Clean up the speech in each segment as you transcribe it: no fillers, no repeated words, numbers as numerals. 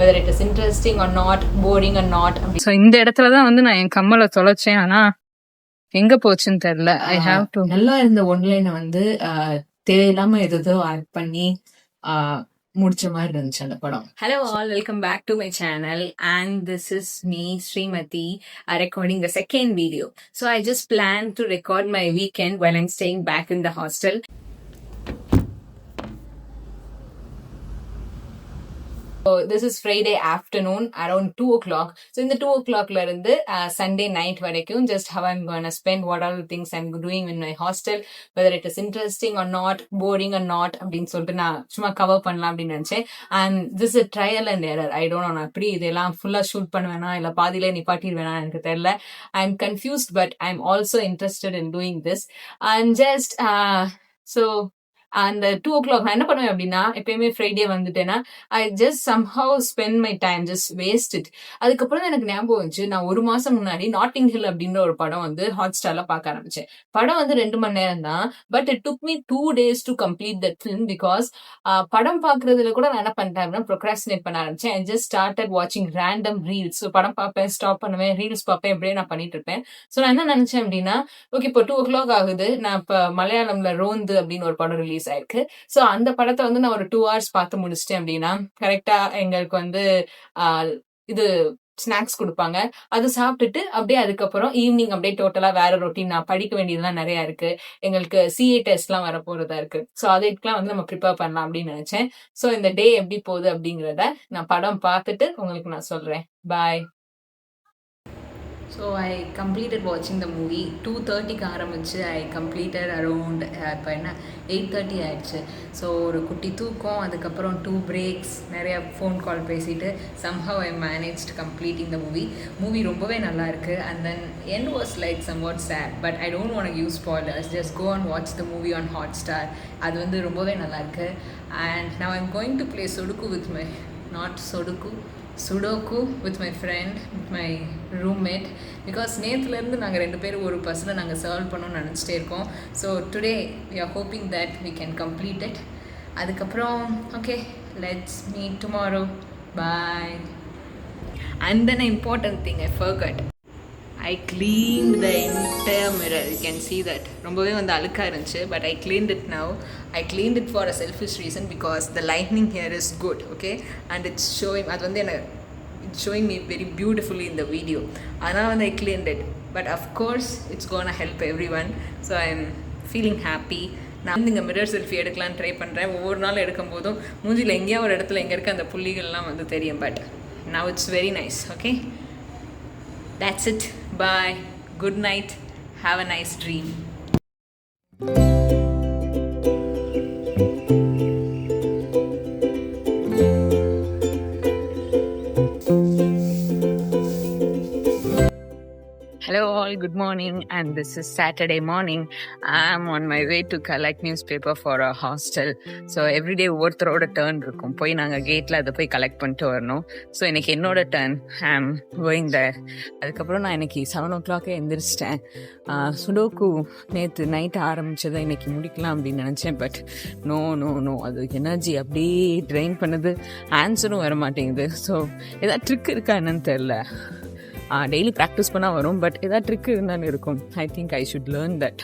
whether it is interesting or not, boring or not. So இந்த இடத்துல தான் வந்து நான் என் கம்மலை தொலைச்சேன். ஆனா எங்க போச்சுன்னு தெரியல. ஐ ஹாவ் டு நல்லா இருந்த ஒன்லைனை வந்து தேவையில்லாம ஏதோ ஆட் பண்ணி முடிச்ச மாதிரி இருந்துச்சு அந்த படம். Hello all, welcome back to my channel and this is me Srimathi recording the second video. So I just plan to record my weekend while I'm staying back in the hostel. So this is Friday afternoon around 2 o'clock. So in the 2 o'clock la irundhu Sunday night varaikkum just how I'm going to spend, what are the things I'm doing in my hostel, whether it is interesting or not, boring or not அப்படினு சொல்லிட்டு நான் சும்மா cover பண்ணலாம் அப்படின்னு நினைச்சேன். And this is a trial and error. I don't know, நான் அப்படி இதெல்லாம் ஃபுல்லா ஷூட் பண்ணுவேனா இல்ல பாதியில நிப்பாட்டிடுவேனா எனக்கு தெரியல. I'm confused but I'm also interested in doing this. And just so அந்த 2 o'clock நான் என்ன பண்ணுவேன் அப்படின்னா, எப்பயுமே ஃப்ரைடே வந்துட்டேன்னா I just somehow spend my time, just waste it. அதுக்கப்புறம் தான் எனக்கு ஞாபகம் வந்துச்சு, நான் 1 மாசம் முன்னாடி நாட்டிங் ஹில் அப்படின்ற ஒரு படம் வந்து ஹாட் ஸ்டார்ல பார்க்க ஆரம்பிச்சேன். படம் வந்து 2 மணி நேரம் தான், but it took me 2 days to complete that film. Because படம் பார்க்கறதுல கூட நான் என்ன பண்ணிட்டேன் அப்படின்னா ப்ரொக்ராஸ்டினேட் பண்ண ஆரம்பிச்சேன். ஐ ஜஸ்ட் ஸ்டார்டட் வாட்சிங் ரேண்டம் ரீல்ஸ். ஸோ படம் பார்ப்பேன், ஸ்டாப் பண்ணுவேன், ரீல்ஸ் பார்ப்பேன், எப்படியே நான் பண்ணிட்டு இருப்பேன். ஸோ நான் என்ன நினைச்சேன் அப்படின்னா, ஓகே இப்போ 2 o'clock ஆகுது, நான் இப்போ மலையாளம்ல ரோந்து அப்படின்னு ஒரு படம் ரிலீஸ் ஆயிருக்கு. சோ அந்த படத்தை வந்து நான் ஒரு 2 hours பார்த்து முடிச்சிட்டேன் அப்படின்னா, கரெக்டா எங்களுக்கு வந்து இது ஸ்நாக்ஸ் கொடுப்பாங்க. அது சாப்பிட்டுட்டு அப்படியே அதுக்கப்புறம் ஈவினிங் அப்படியே டோட்டலா வேற ரொட்டீன். நான் படிக்க வேண்டியதுலாம் நிறைய இருக்கு, எங்களுக்கு சிஏ டெஸ்ட் எல்லாம் வர போறதா இருக்கு. ஸோ அதுக்கெல்லாம் வந்து நம்ம ப்ரிப்பேர் பண்ணலாம் அப்படின்னு நினைச்சேன். ஸோ இந்த டே எப்படி போகுது அப்படிங்கிறத நான் படம் பார்த்துட்டு உங்களுக்கு நான் சொல்றேன். பாய். ஸோ ஐ கம்ப்ளீட்டட் வாட்சிங் த மூவி. 2:30க்கு ஆரம்பிச்சு ஐ கம்ப்ளீட்டட் அரௌண்ட் இப்போ என்ன 8:30 ஆயிடுச்சு. ஸோ ஒரு குட்டி தூக்கம், அதுக்கப்புறம் 2 breaks, நிறைய ஃபோன் கால் பேசிட்டு somehow I managed completing the movie. Movie ரொம்பவே நல்லா இருக்கு. And then end was like somewhat sad, but I don't want use spoilers. Just go and watch the movie on Hotstar. அது வந்து ரொம்பவே நல்லா இருக்கு. And now I'm going to play sudoku with my sudoku with my friend, with my roommate. Because நேற்றுலேருந்து நாங்கள் 2 பேரும் ஒரு பர்சனை நாங்கள் சால்வ் பண்ணணும்னு நினச்சிட்டே இருக்கோம். So today we are hoping that we can complete it. அதுக்கப்புறம் okay, let's meet tomorrow. Bye. And then important thing I forgot, I cleaned the entire mirror. You can see that ரொம்பவே வந்து அழுக்கா இருந்துச்சு, but I cleaned it now. I cleaned it for a selfish reason because the lighting here is good, okay, and it's showing, அது வந்து it's showing me very beautifully in the video. அதனால வந்து I cleaned it, but of course it's gonna help everyone, so I'm feeling happy. நான் இங்கே mirror selfie எடுக்கலான்னு try பண்ணுறேன். ஒவ்வொரு நாள் எடுக்கும் போதும் மூஞ்சியில் எங்கேயா ஒரு இடத்துல எங்கே இருக்க அந்த புள்ளிகள்லாம் வந்து தெரியும், but now it's very nice, okay. That's it. Bye. Good night. Have a nice dream. Hello all, good morning, and this is Saturday morning. I'm on my way to collect newspaper for a hostel. So every day ஒருத்தரோட turn இருக்கும், போய் நாங்கள் கேட்டில் அதை போய் collect பண்ணிட்டு வரணும். So இன்னைக்கு என்னோட டர்ன், ஐ ஆம் கோயிங் தேர். அதுக்கப்புறம் நான் இன்னைக்கு 7 o'clock எந்திரிச்சிட்டேன். சுடோக்கு நேற்று நைட்டு ஆரம்பிச்சதை இன்னைக்கு முடிக்கலாம் அப்படின்னு நினச்சேன், பட் நோ அது எனர்ஜி அப்படியே ட்ரெயின் பண்ணுது, ஆன்சரும் வர மாட்டேங்குது. ஸோ ஏதாவது ட்ரிக் இருக்கா என்னன்னு தெரில. டெய்லி ப்ராக்டிஸ் பண்ணால் வரும், பட் ஏதாவது ட்ரிக் இருந்தாலும் இருக்கும். I think I should learn that.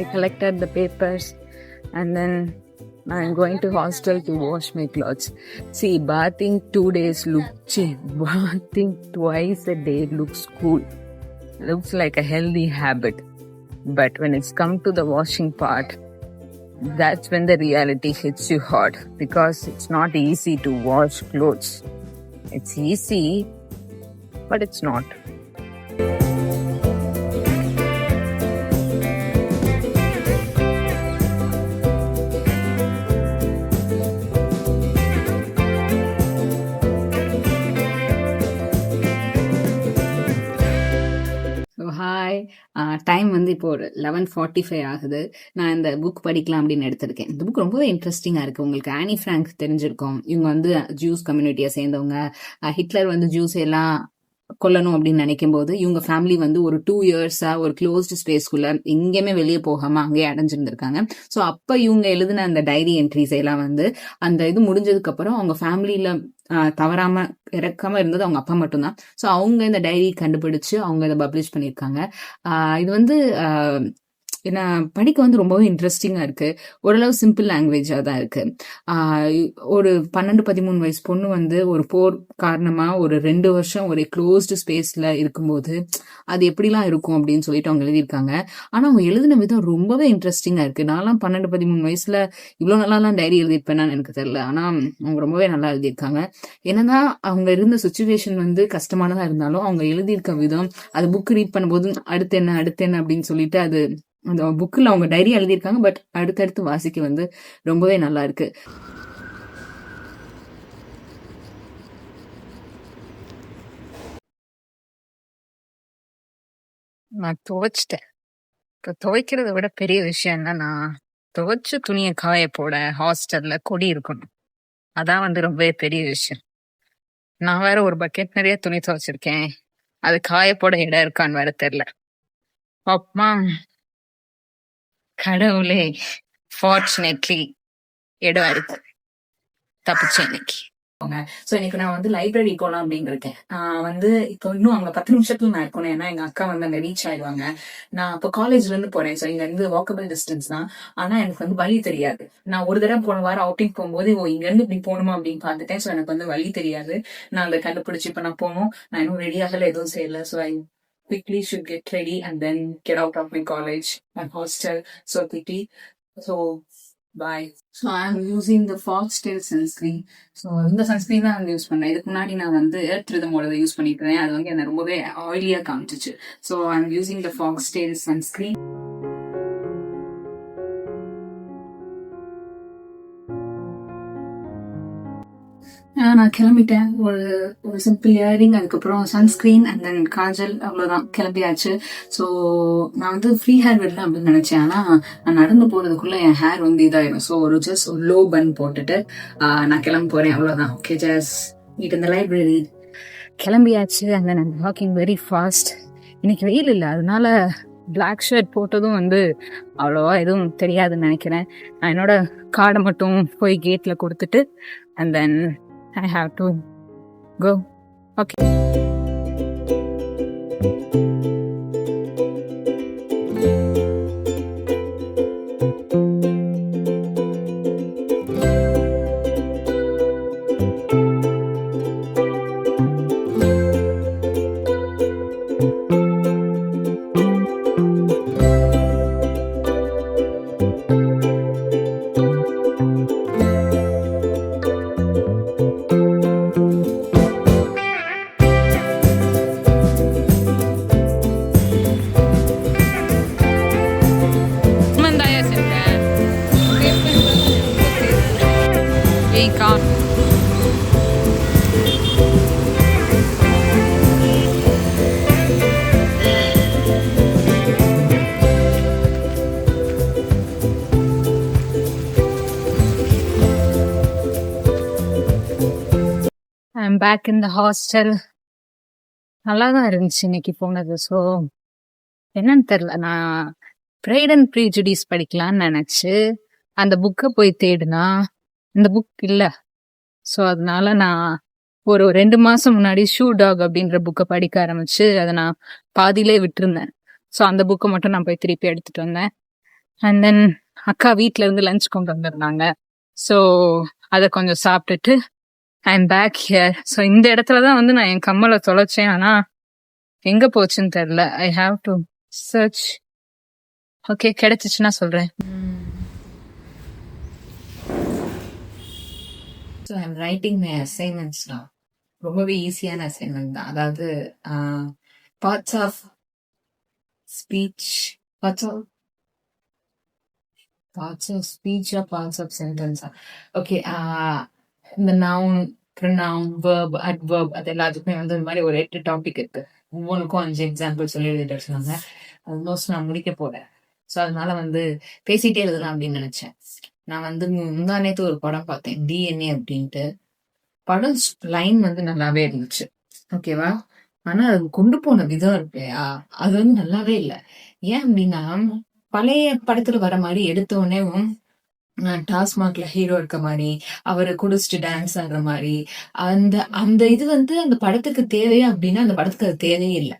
I collected the papers and then I'm going to hostel to wash my clothes. See, bathing 2 days bathing twice a day looks cool. Looks like a healthy habit. But when it's come to the washing part, that's when the reality hits you hard, because it's not easy to wash clothes. It's easy, but it's not. Hi, time வந்து இப்போ ஒரு 11:45 ஆகுது. நான் இந்த book படிக்கலாம் அப்படின்னு எடுத்திருக்கேன். இந்த புக் ரொம்பவே இன்ட்ரெஸ்டிங்காக இருக்குது. உங்களுக்கு ஆனி ஃப்ராங்க் தெரிஞ்சிருக்கும். இவங்க வந்து ஜூஸ் கம்யூனிட்டியை சேர்ந்தவங்க. ஹிட்லர் வந்து ஜூஸ் எல்லாம் கொள்ளணும் அப்படின்னு நினைக்கும் போது இவங்க ஃபேமிலி வந்து ஒரு 2 இயர்ஸா ஒரு க்ளோஸ்டு ஸ்பேஸ்க்குள்ள எங்கேயுமே வெளியே போகாம அங்கேயே அடைஞ்சிருந்திருக்காங்க. ஸோ அப்ப இவங்க எழுதின அந்த டைரி என்ட்ரிஸ் எல்லாம் வந்து அந்த இது முடிஞ்சதுக்கு அப்புறம் அவங்க ஃபேமிலியில தவறாம இறக்காம இருந்தது அவங்க அப்பா மட்டும்தான். ஸோ அவங்க இந்த டைரி கண்டுபிடிச்சு அவங்க இதை பப்ளிஷ் பண்ணியிருக்காங்க. இது வந்து ஏன்னா படிக்க வந்து ரொம்பவே இன்ட்ரெஸ்டிங்கா இருக்கு. ஓரளவு சிம்பிள் லாங்குவேஜா தான் இருக்கு. ஒரு 12-13 வயசு பொண்ணு வந்து ஒரு போர் காரணமா ஒரு 2 வருஷம் ஒரு க்ளோஸ்டு ஸ்பேஸ்ல இருக்கும்போது அது எப்படிலாம் இருக்கும் அப்படின்னு சொல்லிட்டு அவங்க எழுதியிருக்காங்க. ஆனா அவங்க எழுதின விதம் ரொம்பவே இன்ட்ரெஸ்டிங்கா இருக்கு. நான்லாம் 12-13 வயசுல இவ்வளவு நல்லாலாம் டைரி எழுதியிருப்பேன்னு எனக்கு தெரியல. ஆனா அவங்க ரொம்பவே நல்லா எழுதியிருக்காங்க. என்னதான் அவங்க இருந்த சுச்சுவேஷன் வந்து கஷ்டமானதா இருந்தாலும் அவங்க எழுதியிருக்க விதம், அது புக் ரீட் பண்ணும்போது அடுத்து என்ன அப்படின்னு சொல்லிட்டு அது அந்த புக்கில் அவங்க டைரி எழுதியிருக்காங்க. பட் அடுத்தடுத்து வாசிக்க வந்து ரொம்பவே நல்லா இருக்கு. நான் துவைச்சிட்டேன். இப்போ துவைக்கிறத விட பெரிய விஷயம் என்னன்னா, துவைச்ச துணியை காய போட ஹாஸ்டல்ல கொடி இருக்கணும். அதான் வந்து ரொம்பவே பெரிய விஷயம். நான் வேற ஒரு பக்கெட் நிறைய துணி துவைச்சிருக்கேன். அது காய போட இடம் இருக்கான்னு வேற தெரியல. அப்பா கடவுளே, ஃபார்ச்சுனேட்லி இடம் இருக்கு. தப்பிச்சேன் இன்னைக்கு. ஸோ இன்னைக்கு நான் வந்து லைப்ரரி போகலாம் அப்படின்னு இருக்கேன். வந்து இப்போ இன்னும் அங்கே 10 நிமிஷத்துல நான் இருக்கணும். ஏன்னா எங்க அக்கா வந்து அங்கே ரீச் ஆயிடுவாங்க. நான் இப்போ காலேஜ்ல இருந்து போறேன். ஸோ இங்க இருந்து வாக்கபிள் டிஸ்டன்ஸ் தான். ஆனா எனக்கு வந்து வழி தெரியாது. நான் ஒரு தடவை போன வாரம் அவுட்டிங் போகும்போது இங்க இருந்து இப்படி போகணுமா அப்படின்னு பார்த்துட்டேன். ஸோ எனக்கு வந்து வழி தெரியாது. நான் அதை கண்டுபிடிச்சு இப்போ நான் போகணும். நான் இன்னும் ரெடி ஆகல, எதுவும் செய்யல. So I quickly should get ready and then get out of my college and hostel so quickly. So bye. So I'm using the Foxtail sunscreen. So இந்த சன்ஸ்கிரீன் தான் வந்து யூஸ் பண்ணேன். இதுக்கு முன்னாடி நான் வந்து எர்த் ரிதமோட யூஸ் பண்ணிட்டு இருந்தேன். அது வந்து என்ன ரொம்பவே ஆயிலியா காமிச்சிச்சு. So I'm using the Foxtail sunscreen. நான் கிளம்பிட்டேன். ஒரு சிம்பிள் இயரிங், அதுக்கப்புறம் சன்ஸ்கிரீன் அண்ட் தென் காஜல், அவ்வளோதான், கிளம்பியாச்சு. ஸோ நான் வந்து ஃப்ரீ ஹேர் விடலாம் அப்படின்னு நினைச்சேன். ஆனால் நான் நடந்து போறதுக்குள்ள என் ஹேர் வந்து இதாயிடும். ஸோ ஒரு ஜஸ்ட் ஒரு லோ பன் போட்டுட்டு நான் கிளம்ப போறேன், அவ்வளோதான். ஓகே, ஜஸ்ட் மீட் இந்த லைப்ரரி. கிளம்பியாச்சு. And then walking very fast. இன்னைக்கு வெயில் இல்லை, அதனால பிளாக் ஷர்ட் போட்டதும் வந்து அவ்வளோவா எதுவும் தெரியாதுன்னு நினைக்கிறேன். நான் என்னோட கார்டை மட்டும் போய் கேட்ல கொடுத்துட்டு and then I have to go. Okay. I'm back in the hostel. நல்லா தான் இருந்துச்சு இன்னைக்கு போனது. ஸோ என்னன்னு தெரியல, நான் ப்ரைட் அண்ட் ப்ரீஜுடிஸ் படிக்கலான்னு நினைச்சு அந்த புக்கை போய் தேடுனா இந்த புக் இல்லை. ஸோ அதனால நான் ஒரு 2 மாசம் முன்னாடி ஷூ டாக் அப்படின்ற புக்கை படிக்க ஆரம்பிச்சு அதை நான் பாதியிலே விட்டுருந்தேன். ஸோ அந்த புக்கை மட்டும் நான் போய் திருப்பி எடுத்துட்டு வந்தேன். அண்ட் தென் அக்கா வீட்டில இருந்து லஞ்ச் கொண்டு வந்திருந்தாங்க. ஸோ அதை கொஞ்சம் சாப்பிட்டுட்டு ஐம் பேக் ஹியர். ஸோ இந்த இடத்துல தான் வந்து நான் என் கம்மலை தொலைச்சேன். ஆனா எங்க போச்சுன்னு தெரியல. I have to search. Okay, கிடைச்சிச்சுன்னா சொல்றேன். So I'm writing my assignments தான். ரொம்பவே ஈஸியான அசைன்மெண்ட் தான். அதாவது parts of speech, parts of சென்டென்ஸா? ஓகே, இந்த நவுன், ப்ரொனவுன், வெர்ப், அட்வெர்ப், அது எல்லாத்துக்குமே வந்து இந்த மாதிரி ஒரு 8 டாபிக் இருக்கு. ஒவ்வொன்றுக்கும் 5 எக்ஸாம்பிள் சொல்லி எழுதிட்டு சொன்னாங்க. ஆல்மோஸ்ட் நான் முடிக்க போறேன். ஸோ அதனால வந்து பேசிட்டே எழுதலாம் அப்படின்னு நினைச்சேன். நான் வந்து முந்தா நேத்து ஒரு படம் பார்த்தேன், DNA அப்படின்ட்டு. படம் லைன் வந்து நல்லாவே இருந்துச்சு. ஓகேவா? ஆனா அது கொண்டு போன விதம் இருக்கு இல்லையா? அது வந்து நல்லாவே இல்ல. ஏன் அப்டின்னா, பழைய படத்துல வர மாரி எடுத்த உடனேவும் டாஸ்மாக்ல ஹீரோ இருக்க மாரி, அவரு குடிச்சிட்டு டான்ஸ் ஆடுற மாரி, அந்த அந்த இது வந்து அந்த படத்துக்கு தேவையா அப்டின்னா, அந்த படத்துக்கு அது தேவையே இல்ல.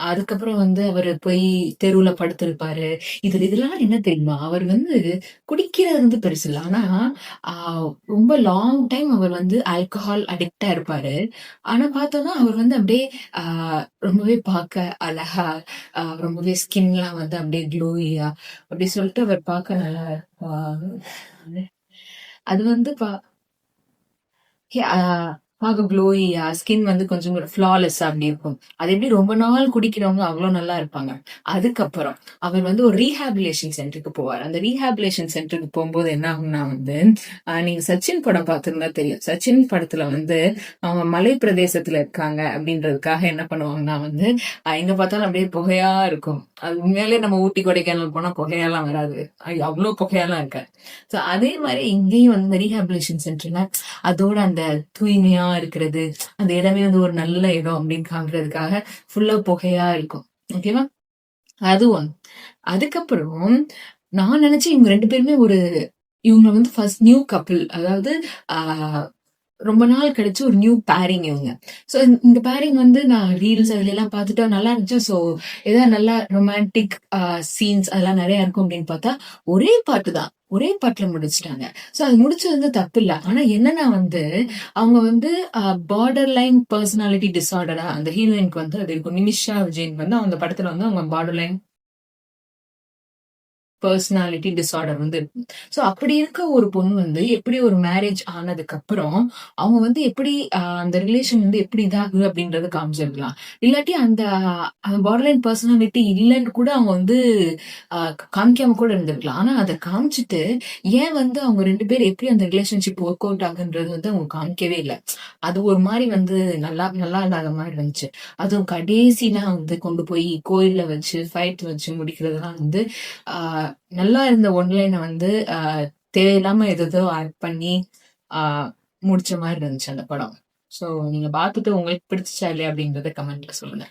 அதுக்கப்புறம் வந்து அவரு போய் தெருவுல படுத்திருப்பாரு. இதெல்லாம் என்ன தெரியுமா? அவர் வந்து குடிக்கிறது வந்து பெருசு இல்ல. ஆனா, ஆ ரொம்ப லாங் டைம் அவர் வந்து ஆல்கஹால் அடிக்ட்டா இருப்பாரு. ஆனா பார்த்தோம்னா, அவர் வந்து அப்படியே ஆ ரொம்பவே பார்க்க அழகா, ரொம்பவே ஸ்கின்லாம் வந்து அப்படியே க்ளோயியா அப்படி சொல்லிட்டு அவர் பார்க்க நல்லா இருப்பாரு. அது வந்து ஆ பார்க்க க்ளோயியா, ஸ்கின் வந்து கொஞ்சம் கூட ஃப்ளாலெஸ்ஸா அப்படி இருக்கும். அது எப்படி ரொம்ப நாள் குடிக்கிறவங்க அவ்ளோ நல்லா இருப்பாங்க. அதுக்கப்புறம் அவர் வந்து ஒரு ரீஹாபிலிடேஷன் சென்டருக்கு போவாரு. அந்த ரீஹாபிலிடேஷன் சென்டருக்கு போம்போது என்ன ஆகும்னா வந்து, நீங்க சச்சின் படம் பார்த்திருந்தா தெரியும். சச்சின் படத்துல வந்து அவங்க மலை பிரதேசத்துல இருக்காங்க அப்படின்றதுக்காக என்ன பண்ணுவாங்கன்னா வந்து, எங்க பார்த்தாலும் அப்படியே புகையா இருக்கும். அது உண்மையாலே நம்ம ஊட்டி, கொடைக்கானல் போனா புகையாலாம் வராது. அவ்ளோ புகையாலாம் இருக்காது. ஸோ அதே மாரி இங்கேயும் வந்து ரீஹாபிலிடேஷன் சென்டர்ல அதோட அந்த தூய்மையா இருக்கிறது, அந்த இடமே வந்து ஒரு நல்ல இடம் அப்படின்னு காமிக்கிறதுக்காக ஃபுல்லா புகையா இருக்கும். ஓகேவா? அது ஒண்ணு. அதுக்கப்புறம் நான் நினைச்சேன் இவங்க 2 பேருமே இவங்க வந்து ஃபர்ஸ்ட் நியூ கப்பிள். அதாவது ஆ ரொம்ப நாள் கழிச்சு ஒரு நியூ பேரிங் இவங்க. ஸோ இந்த பேரிங் வந்து நான் ரீல்ஸ் அதுலலாம் பார்த்துட்டு நல்லா இருந்துச்சு. ஸோ ஏதாவது நல்லா ரொமான்டிக் சீன்ஸ் அதெல்லாம் நெறைய இருக்கும் அப்படின்னு பார்த்தா, ஒரே பாட்டு தான். ஒரே பாட்டுல முடிச்சுட்டாங்க. ஸோ அது முடிச்சது வந்து தப்பில்ல. ஆனா என்னன்னா வந்து, அவங்க வந்து பார்டர் லைன் பெர்சனாலிட்டி டிஸார்டரா அந்த ஹீரோயினுக்கு வந்து அது இருக்கும். நிமிஷா விஜயனுக்கு வந்து அந்த படத்துல வந்து அவங்க பார்டர் லைன் பெர்சனாலிட்டி டிஸார்டர் வந்து இருக்கும். ஸோ அப்படி இருக்க ஒரு பொண்ணு வந்து எப்படி ஒரு மேரேஜ் ஆனதுக்கப்புறம், அவங்க வந்து எப்படி அந்த ரிலேஷன் வந்து எப்படி இதாகுது அப்படின்றத காமிச்சிருக்கலாம். இல்லாட்டி அந்த பார்டர்லைன் பெர்சனாலிட்டி இல்லன்னு கூட அவங்க வந்து அ காமிக்காம கூட இருந்திருக்கலாம். ஆனா அத காமிச்சுட்டு, ஏன் வந்து அவங்க 2 பேரும் எப்படி அந்த ரிலேஷன்ஷிப் ஒர்க் அவுட் ஆகுன்றது வந்து அவங்க காமிக்கவே இல்ல. அது ஒரு மாரி வந்து நல்லா நல்லா இல்லாத மாரி இருந்துச்சு. அதுவும் கடைசில வந்து கொண்டு போய் கோயில்ல வச்சு, ஃபைட் வச்சு முடிக்கிறதெல்லாம் வந்து ஆ நல்லா இருந்த ஒன்லைன வந்து தேவையில்லாம ஏதேதோ ஆட் பண்ணி ஆ முடிச்ச மாரி இருந்துச்சு அந்த படம். ஸோ நீங்க பார்த்துட்டு உங்களுக்கு பிடிச்சுச்சா இல்லையா அப்படின்றத கமெண்ட்ல சொல்லுங்க.